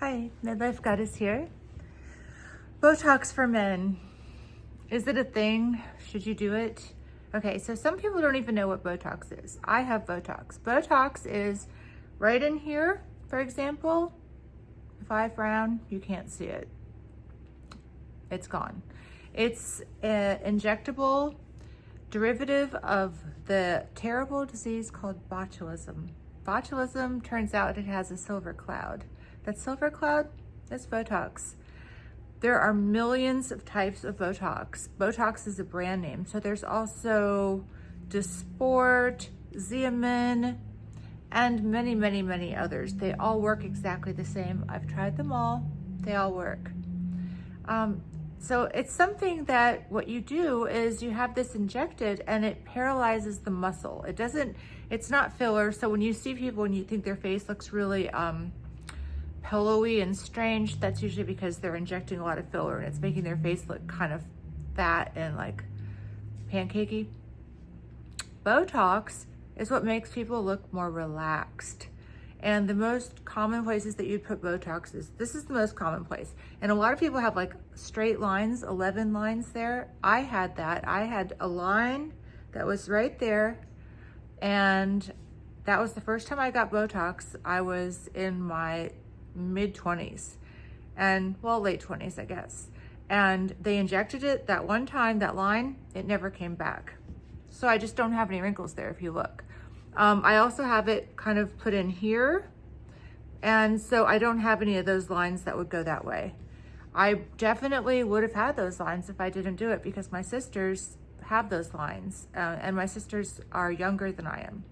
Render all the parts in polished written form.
Hi, Midlife Goddess here. Botox for men. Is it a thing? Should you do it? Okay, so some people don't even know what Botox is. I have Botox. Botox is right in here, for example. If I frown, you can't see it. It's gone. It's an injectable derivative of the terrible disease called botulism. Botulism, turns out it has a silver cloud. That silver cloud, that's Botox. There are millions of types of Botox. Botox is a brand name. So there's also Dysport, Xeomin, and many, many, many others. They all work exactly the same. I've tried them all. They all work. So it's something that what you do is you have this injected and it paralyzes the muscle. It's not filler. So when you see people and you think their face looks really pillowy and strange, that's usually because they're injecting a lot of filler and it's making their face look kind of fat and like pancakey. Botox is what makes people look more relaxed. And the most common places that you'd put Botox this is the most common place. And a lot of people have like straight lines, 11 lines there. I had that. I had a line that was right there. And that was the first time I got Botox. I was in my mid-20s and well, late 20s, I guess. And they injected it that one time, that line, it never came back. So I just don't have any wrinkles there if you look. I also have it kind of put in here. And so I don't have any of those lines that would go that way. I definitely would have had those lines if I didn't do it because my sisters have those lines and my sisters are younger than I am.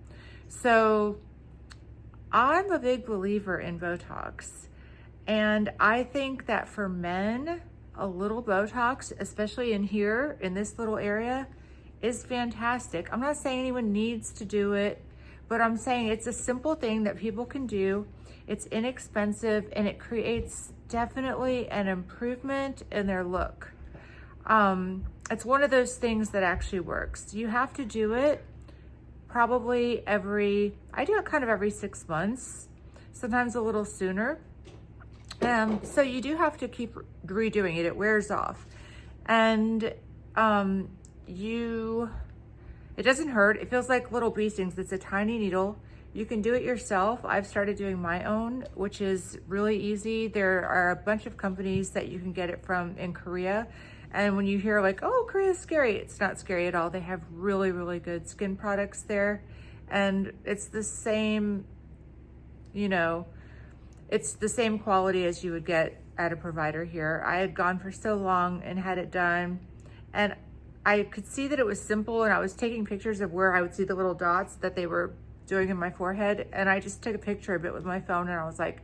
So I'm a big believer in Botox. And I think that for men, a little Botox, especially in here, in this little area, is fantastic. I'm not saying anyone needs to do it, but I'm saying it's a simple thing that people can do. It's inexpensive and it creates definitely an improvement in their look. It's one of those things that actually works. You have to do it probably I do it kind of every 6 months, sometimes a little sooner. So you do have to keep redoing it. It wears off. And it doesn't hurt. It feels like little bee stings. It's a tiny needle. You can do it yourself. I've started doing my own, which is really easy. There are a bunch of companies that you can get it from in Korea. And when you hear like, oh, Korea's scary, it's not scary at all. They have really, really good skin products there. And it's the same, it's the same quality as you would get at a provider here. I had gone for so long and had it done. And I could see that it was simple, and I was taking pictures of where I would see the little dots that they were doing in my forehead. And I just took a picture of it with my phone and I was like,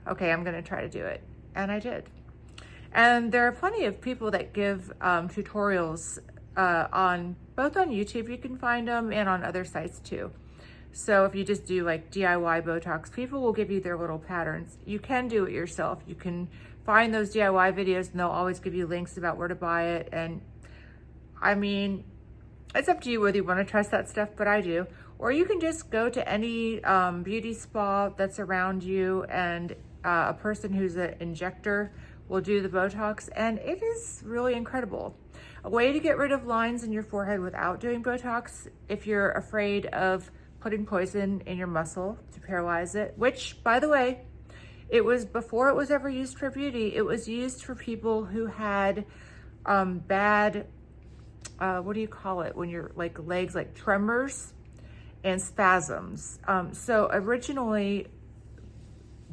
okay, I'm gonna try to do it. And I did. And there are plenty of people that give tutorials both on YouTube, you can find them, and on other sites too. So if you just do like DIY Botox, people will give you their little patterns. You can do it yourself. You can find those DIY videos and they'll always give you links about where to buy it. And I mean, it's up to you whether you want to trust that stuff, but I do. Or you can just go to any beauty spa that's around you, and a person who's an injector will do the Botox, and it is really incredible. A way to get rid of lines in your forehead without doing Botox, if you're afraid of putting poison in your muscle to paralyze it, which, by the way, it was before it was ever used for beauty. It was used for people who had bad, what do you call it? When your legs, like tremors and spasms. So originally,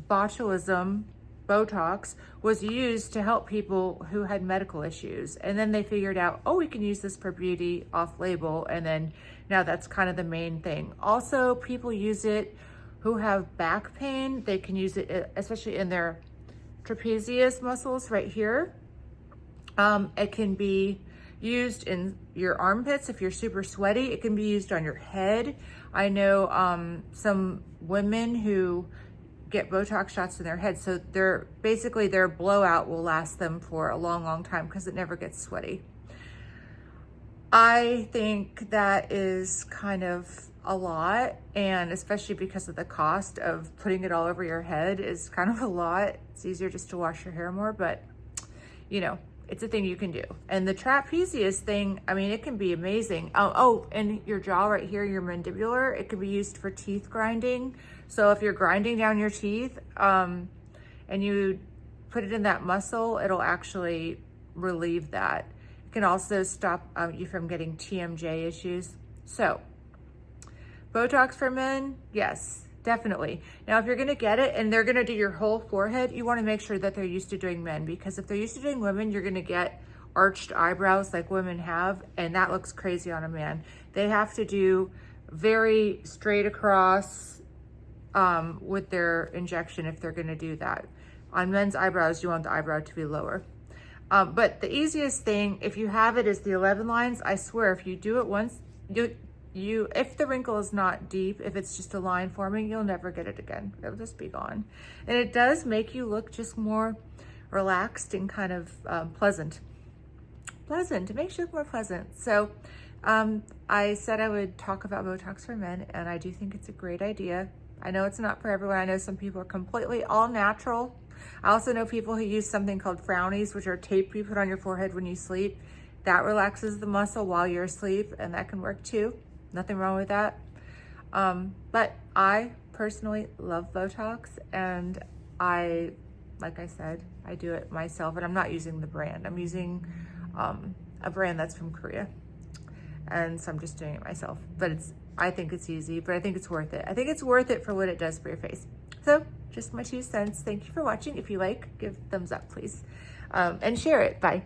botulism, Botox, was used to help people who had medical issues. And then they figured out, oh, we can use this for beauty off label. And then now that's kind of the main thing. Also, people use it who have back pain. They can use it, especially in their trapezius muscles right here. It can be used in your armpits if you're super sweaty. It can be used on your head. I know some women who get Botox shots in their head, so their blowout will last them for a long, long time because it never gets sweaty. I think that is kind of a lot, and especially because of the cost of putting it all over your head is kind of a lot. It's easier just to wash your hair more, but you know, it's a thing you can do. And the trapezius thing, I mean, it can be amazing. Oh, and your jaw right here, your mandibular, it can be used for teeth grinding. So if you're grinding down your teeth and you put it in that muscle, it'll actually relieve that. It can also stop you from getting TMJ issues. So Botox for men, yes, definitely. Now, if you're gonna get it and they're gonna do your whole forehead, you wanna make sure that they're used to doing men, because if they're used to doing women, you're gonna get arched eyebrows like women have, and that looks crazy on a man. They have to do very straight across with their injection if they're gonna do that. On men's eyebrows, you want the eyebrow to be lower. But the easiest thing, if you have it, is the 11 lines. I swear, if you do it once, if the wrinkle is not deep, if it's just a line forming, you'll never get it again. It'll just be gone. And it does make you look just more relaxed and kind of pleasant. It makes you look more pleasant. So I said I would talk about Botox for men, and I do think it's a great idea. I know it's not for everyone. I know some people are completely all natural. I also know people who use something called frownies, which are tape you put on your forehead when you sleep. That relaxes the muscle while you're asleep, and that can work too. Nothing wrong with that. But I personally love Botox, and like I said, I do it myself, and I'm not using the brand. I'm using a brand that's from Korea. And so I'm just doing it myself. But I think it's easy, but I think it's worth it. I think it's worth it for what it does for your face. So just my 2 cents. Thank you for watching. If you like, give a thumbs up, please. And share it. Bye.